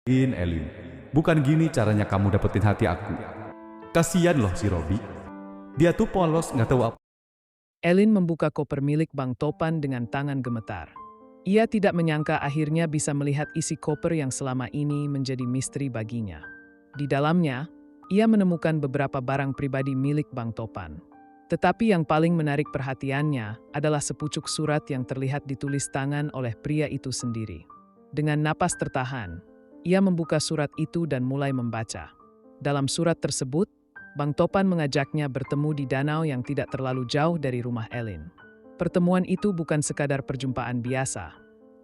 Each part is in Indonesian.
Elin, bukan gini caranya kamu dapetin hati aku. Kasian loh si Robi. Dia tuh polos, nggak tahu apa. Elin membuka koper milik Bang Topan dengan tangan gemetar. Ia tidak menyangka akhirnya bisa melihat isi koper yang selama ini menjadi misteri baginya. Di dalamnya, ia menemukan beberapa barang pribadi milik Bang Topan. Tetapi yang paling menarik perhatiannya adalah sepucuk surat yang terlihat ditulis tangan oleh pria itu sendiri. Dengan napas tertahan, ia membuka surat itu dan mulai membaca. Dalam surat tersebut, Bang Topan mengajaknya bertemu di danau yang tidak terlalu jauh dari rumah Elin. Pertemuan itu bukan sekadar perjumpaan biasa,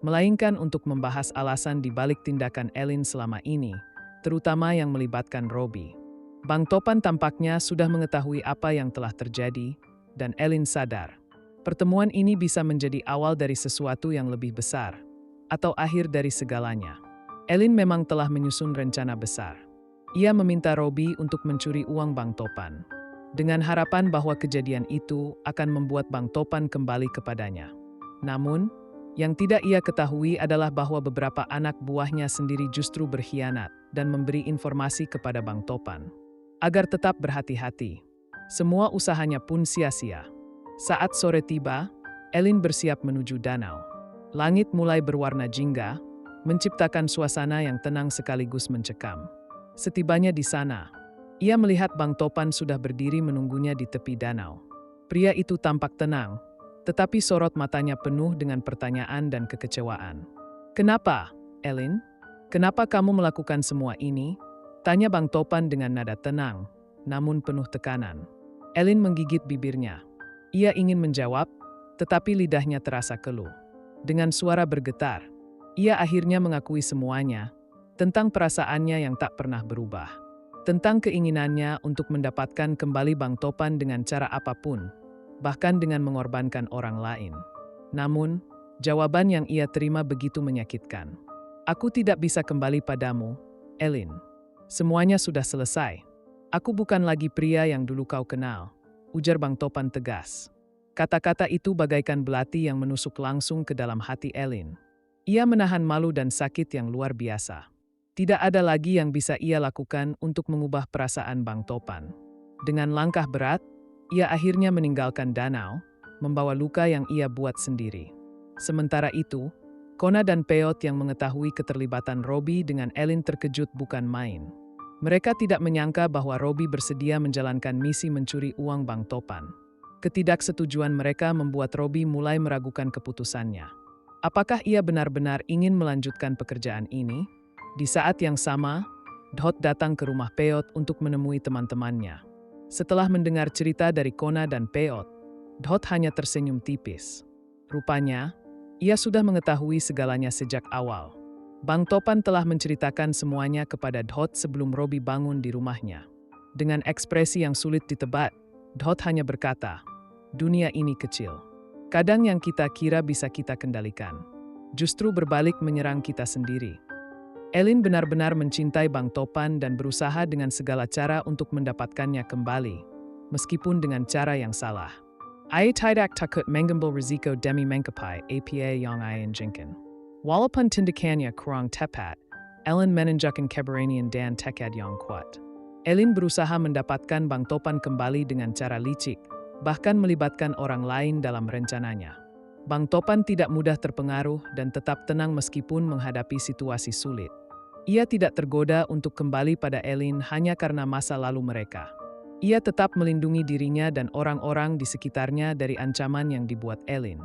melainkan untuk membahas alasan di balik tindakan Elin selama ini, terutama yang melibatkan Robi. Bang Topan tampaknya sudah mengetahui apa yang telah terjadi, dan Elin sadar. Pertemuan ini bisa menjadi awal dari sesuatu yang lebih besar, atau akhir dari segalanya. Elin memang telah menyusun rencana besar. Ia meminta Robi untuk mencuri uang Bang Topan, dengan harapan bahwa kejadian itu akan membuat Bang Topan kembali kepadanya. Namun, yang tidak ia ketahui adalah bahwa beberapa anak buahnya sendiri justru berkhianat dan memberi informasi kepada Bang Topan agar tetap berhati-hati. Semua usahanya pun sia-sia. Saat sore tiba, Elin bersiap menuju danau. Langit mulai berwarna jingga, menciptakan suasana yang tenang sekaligus mencekam. Setibanya di sana, ia melihat Bang Topan sudah berdiri menunggunya di tepi danau. Pria itu tampak tenang, tetapi sorot matanya penuh dengan pertanyaan dan kekecewaan. "Kenapa, Elin? Kenapa kamu melakukan semua ini?" tanya Bang Topan dengan nada tenang, namun penuh tekanan. Elin menggigit bibirnya. Ia ingin menjawab, tetapi lidahnya terasa keluh. Dengan suara bergetar, ia akhirnya mengakui semuanya, tentang perasaannya yang tak pernah berubah. Tentang keinginannya untuk mendapatkan kembali Bang Topan dengan cara apapun, bahkan dengan mengorbankan orang lain. Namun, jawaban yang ia terima begitu menyakitkan. "Aku tidak bisa kembali padamu, Elin. Semuanya sudah selesai. Aku bukan lagi pria yang dulu kau kenal," ujar Bang Topan tegas. Kata-kata itu bagaikan belati yang menusuk langsung ke dalam hati Elin. Ia menahan malu dan sakit yang luar biasa. Tidak ada lagi yang bisa ia lakukan untuk mengubah perasaan Bang Topan. Dengan langkah berat, ia akhirnya meninggalkan danau, membawa luka yang ia buat sendiri. Sementara itu, Kona dan Peot yang mengetahui keterlibatan Robi dengan Elin terkejut bukan main. Mereka tidak menyangka bahwa Robi bersedia menjalankan misi mencuri uang Bang Topan. Ketidaksetujuan mereka membuat Robi mulai meragukan keputusannya. Apakah ia benar-benar ingin melanjutkan pekerjaan ini? Di saat yang sama, Dhot datang ke rumah Peot untuk menemui teman-temannya. Setelah mendengar cerita dari Kona dan Peot, Dhot hanya tersenyum tipis. Rupanya, ia sudah mengetahui segalanya sejak awal. Bang Topan telah menceritakan semuanya kepada Dhot sebelum Robi bangun di rumahnya. Dengan ekspresi yang sulit ditebak, Dhot hanya berkata, "Dunia ini kecil. Kadang yang kita kira bisa kita kendalikan, justru berbalik menyerang kita sendiri." Elin benar-benar mencintai Bang Topan dan berusaha dengan segala cara untuk mendapatkannya kembali, meskipun dengan cara yang salah. Ay tidak takut mengambil risiko demi mengkapai apa yang ayan jinkan. Walaupun tindakannya kurang tepat, Elin menunjukkan keberanian dan tekad yang kuat. Elin berusaha mendapatkan Bang Topan kembali dengan cara licik, bahkan melibatkan orang lain dalam rencananya. Bang Topan tidak mudah terpengaruh dan tetap tenang meskipun menghadapi situasi sulit. Ia tidak tergoda untuk kembali pada Elin hanya karena masa lalu mereka. Ia tetap melindungi dirinya dan orang-orang di sekitarnya dari ancaman yang dibuat Elin.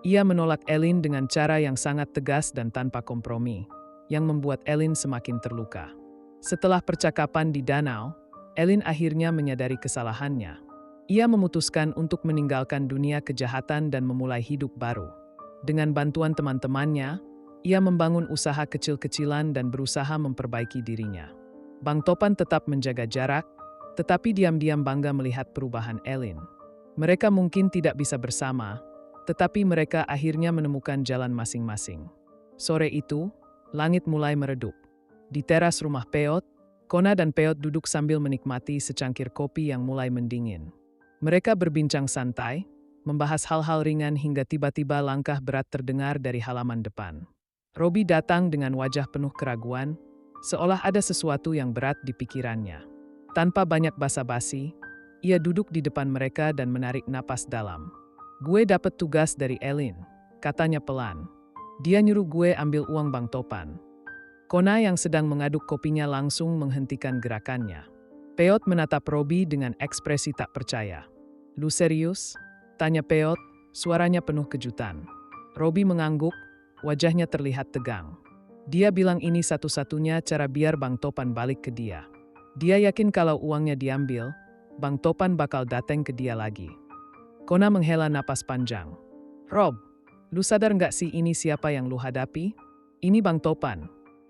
Ia menolak Elin dengan cara yang sangat tegas dan tanpa kompromi, yang membuat Elin semakin terluka. Setelah percakapan di danau, Elin akhirnya menyadari kesalahannya. Ia memutuskan untuk meninggalkan dunia kejahatan dan memulai hidup baru. Dengan bantuan teman-temannya, ia membangun usaha kecil-kecilan dan berusaha memperbaiki dirinya. Bang Topan tetap menjaga jarak, tetapi diam-diam bangga melihat perubahan Elin. Mereka mungkin tidak bisa bersama, tetapi mereka akhirnya menemukan jalan masing-masing. Sore itu, langit mulai meredup. Di teras rumah Peot, Kona dan Peot duduk sambil menikmati secangkir kopi yang mulai mendingin. Mereka berbincang santai, membahas hal-hal ringan hingga tiba-tiba langkah berat terdengar dari halaman depan. Robi datang dengan wajah penuh keraguan, seolah ada sesuatu yang berat di pikirannya. Tanpa banyak basa-basi, ia duduk di depan mereka dan menarik napas dalam. "Gue dapet tugas dari Elin," katanya pelan. "Dia nyuruh gue ambil uang Bang Topan." Kona yang sedang mengaduk kopinya langsung menghentikan gerakannya. Peot menatap Robi dengan ekspresi tak percaya. "Lu serius?" tanya Peot, suaranya penuh kejutan. Robi mengangguk, wajahnya terlihat tegang. Dia bilang ini satu-satunya cara biar Bang Topan balik ke dia. Dia yakin kalau uangnya diambil, Bang Topan bakal datang ke dia lagi. Kona menghela napas panjang. "Rob, lu sadar nggak sih ini siapa yang lu hadapi? Ini Bang Topan.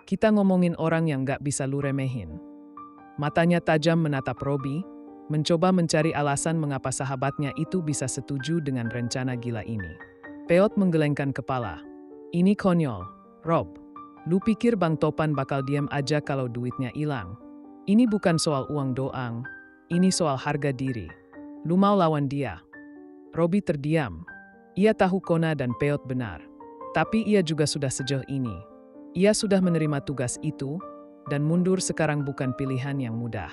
Kita ngomongin orang yang nggak bisa lu remehin." Matanya tajam menatap Robi, mencoba mencari alasan mengapa sahabatnya itu bisa setuju dengan rencana gila ini. Peot menggelengkan kepala. "Ini konyol, Rob. Lu pikir Bang Topan bakal diam aja kalau duitnya hilang? Ini bukan soal uang doang, ini soal harga diri. Lu mau lawan dia?" Robi terdiam. Ia tahu Kona dan Peot benar. Tapi ia juga sudah sejauh ini. Ia sudah menerima tugas itu, dan mundur sekarang bukan pilihan yang mudah.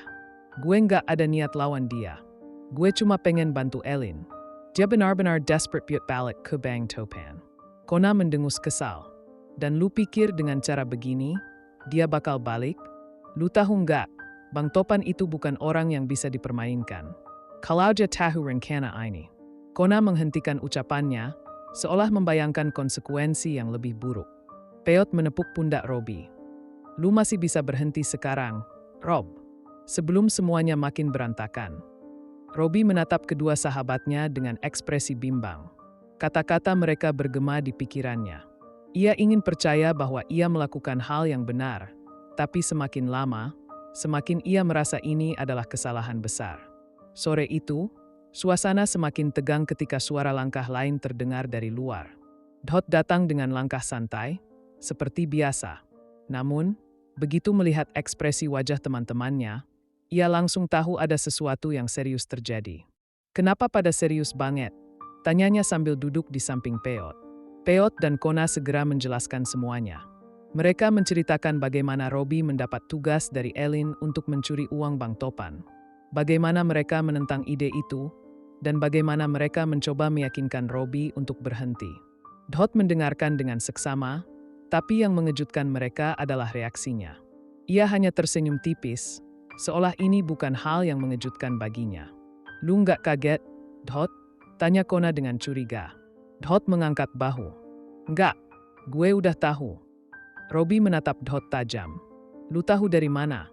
"Gue nggak ada niat lawan dia. Gue cuma pengen bantu Elin. Dia benar-benar desperate buat balik ke Bang Topan." Kona mendengus kesal. "Dan lu pikir dengan cara begini, dia bakal balik? Lu tahu nggak, Bang Topan itu bukan orang yang bisa dipermainkan. Kalau dia tahu rencana ini." Kona menghentikan ucapannya, seolah membayangkan konsekuensi yang lebih buruk. Peot menepuk pundak Robi. "Lu masih bisa berhenti sekarang, Rob, sebelum semuanya makin berantakan." Robi menatap kedua sahabatnya dengan ekspresi bimbang. Kata-kata mereka bergema di pikirannya. Ia ingin percaya bahwa ia melakukan hal yang benar, tapi semakin lama, semakin ia merasa ini adalah kesalahan besar. Sore itu, suasana semakin tegang ketika suara langkah lain terdengar dari luar. Dot datang dengan langkah santai, seperti biasa. Namun, begitu melihat ekspresi wajah teman-temannya, ia langsung tahu ada sesuatu yang serius terjadi. "Kenapa pada serius banget?" tanyanya sambil duduk di samping Peot. Peot dan Kona segera menjelaskan semuanya. Mereka menceritakan bagaimana Robi mendapat tugas dari Elin untuk mencuri uang Bang Topan. Bagaimana mereka menentang ide itu, dan bagaimana mereka mencoba meyakinkan Robi untuk berhenti. Dot mendengarkan dengan seksama, tapi yang mengejutkan mereka adalah reaksinya. Ia hanya tersenyum tipis, seolah ini bukan hal yang mengejutkan baginya. "Lu nggak kaget, Dot?" tanya Kona dengan curiga. Dot mengangkat bahu. "Nggak, gue udah tahu." Robi menatap Dot tajam. "Lu tahu dari mana?"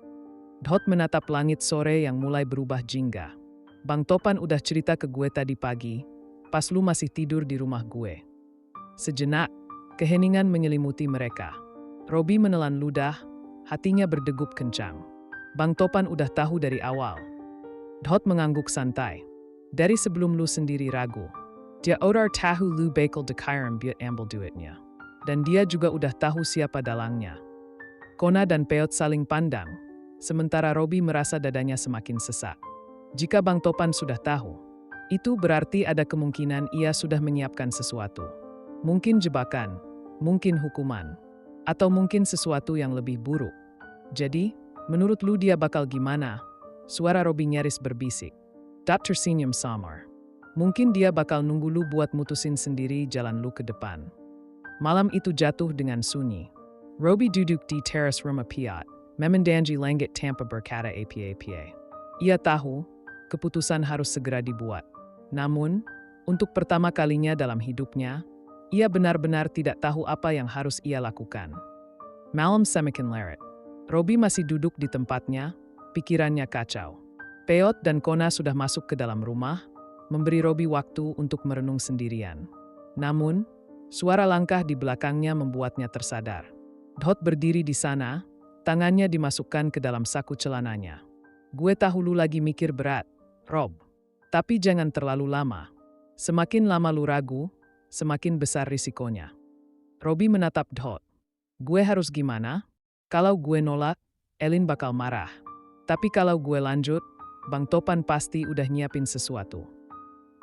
Dot menatap langit sore yang mulai berubah jingga. "Bang Topan udah cerita ke gue tadi pagi, pas lu masih tidur di rumah gue." Sejenak, keheningan menyelimuti mereka. Robi menelan ludah, hatinya berdegup kencang. "Bang Topan udah tahu dari awal." Dot mengangguk santai. "Dari sebelum lu sendiri ragu. Dia udah tahu lu bakal dikirim buat ambil duitnya. Dan dia juga udah tahu siapa dalangnya." Kona dan Peot saling pandang, sementara Robi merasa dadanya semakin sesak. Jika Bang Topan sudah tahu, itu berarti ada kemungkinan ia sudah menyiapkan sesuatu. Mungkin jebakan, mungkin hukuman, atau mungkin sesuatu yang lebih buruk. "Jadi, menurut lu dia bakal gimana?" Suara Robi nyaris berbisik. Dot tersenyum samar. "Mungkin dia bakal nunggu lu buat mutusin sendiri jalan lu ke depan." Malam itu jatuh dengan sunyi. Robi duduk di teras rumah Peot, memandangi langit tanpa berkata apa-apa. Ia tahu, keputusan harus segera dibuat. Namun, untuk pertama kalinya dalam hidupnya, ia benar-benar tidak tahu apa yang harus ia lakukan. Malam semakin larut. Robi masih duduk di tempatnya, pikirannya kacau. Peot dan Kona sudah masuk ke dalam rumah, memberi Robi waktu untuk merenung sendirian. Namun, suara langkah di belakangnya membuatnya tersadar. Dot berdiri di sana, tangannya dimasukkan ke dalam saku celananya. "Gue tahu lu lagi mikir berat, Rob. Tapi jangan terlalu lama. Semakin lama lu ragu, semakin besar risikonya." Robi menatap Dot. "Gue harus gimana? Kalau gue nolak, Elin bakal marah. Tapi kalau gue lanjut, Bang Topan pasti udah nyiapin sesuatu."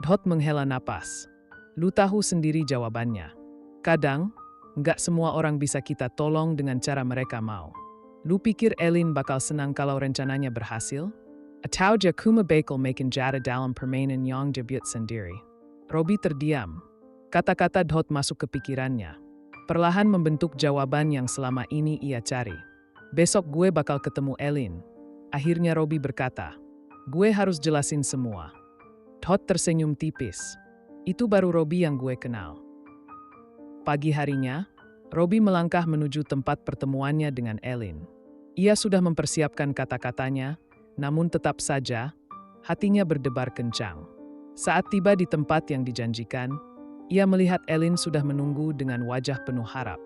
Dot menghela napas. "Lu tahu sendiri jawabannya. Kadang, nggak semua orang bisa kita tolong dengan cara mereka mau. Lu pikir Elin bakal senang kalau rencananya berhasil? Atau dia cuma bakal makin jatuh dalam permainan yang debut sendiri? Robi terdiam. Kata-kata Dot masuk ke pikirannya. Perlahan membentuk jawaban yang selama ini ia cari. Besok gue bakal ketemu Elin. Akhirnya Robi berkata, gue harus jelasin semua. Dot tersenyum tipis. Itu baru Robi yang gue kenal. Pagi harinya, Robi melangkah menuju tempat pertemuannya dengan Elin. Ia sudah mempersiapkan kata-katanya, namun tetap saja, hatinya berdebar kencang. Saat tiba di tempat yang dijanjikan, ia melihat Elin sudah menunggu dengan wajah penuh harap.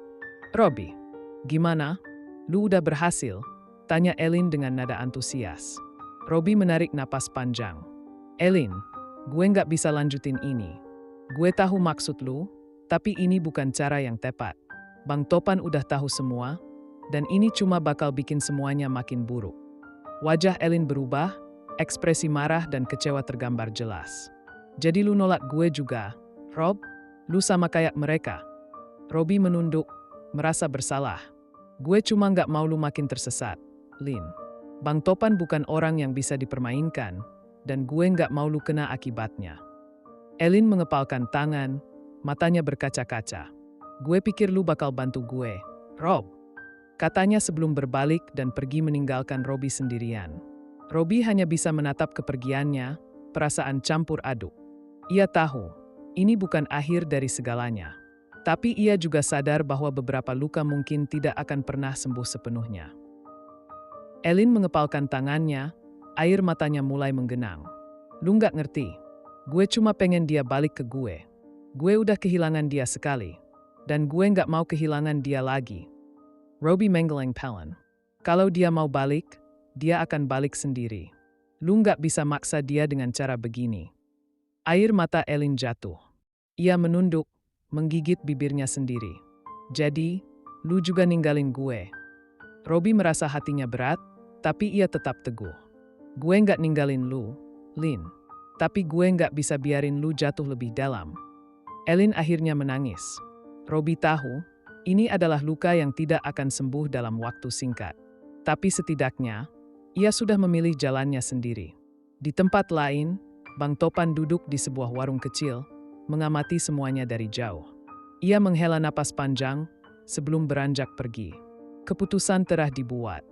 "Robi, gimana? Lu udah berhasil?" tanya Elin dengan nada antusias. Robi menarik napas panjang. "Elin, gue nggak bisa lanjutin ini. Gue tahu maksud lu, tapi ini bukan cara yang tepat. Bang Topan udah tahu semua, dan ini cuma bakal bikin semuanya makin buruk." Wajah Elin berubah, ekspresi marah dan kecewa tergambar jelas. "Jadi lu nolak gue juga, Rob? Lu sama kayak mereka." Robi menunduk, merasa bersalah. "Gue cuma nggak mau lu makin tersesat, Lin. Bang Topan bukan orang yang bisa dipermainkan, dan gue nggak mau lu kena akibatnya." Elin mengepalkan tangan, matanya berkaca-kaca. "Gue pikir lu bakal bantu gue, Rob," katanya sebelum berbalik dan pergi meninggalkan Robi sendirian. Robi hanya bisa menatap kepergiannya, perasaan campur aduk. Ia tahu, ini bukan akhir dari segalanya. Tapi ia juga sadar bahwa beberapa luka mungkin tidak akan pernah sembuh sepenuhnya. Elin mengepalkan tangannya, air matanya mulai menggenang. "Lu nggak ngerti. Gue cuma pengen dia balik ke gue. Gue udah kehilangan dia sekali. Dan gue nggak mau kehilangan dia lagi." Robi menggeleng pelan. "Kalau dia mau balik, dia akan balik sendiri. Lu nggak bisa maksa dia dengan cara begini." Air mata Elin jatuh. Ia menunduk, menggigit bibirnya sendiri. "Jadi, lu juga ninggalin gue?" Robi merasa hatinya berat, tapi ia tetap teguh. "Gue nggak ninggalin lu, Lin. Tapi gue nggak bisa biarin lu jatuh lebih dalam." Elin akhirnya menangis. Robi tahu, ini adalah luka yang tidak akan sembuh dalam waktu singkat. Tapi setidaknya, ia sudah memilih jalannya sendiri. Di tempat lain, Bang Topan duduk di sebuah warung kecil, mengamati semuanya dari jauh. Ia menghela napas panjang sebelum beranjak pergi. Keputusan telah dibuat.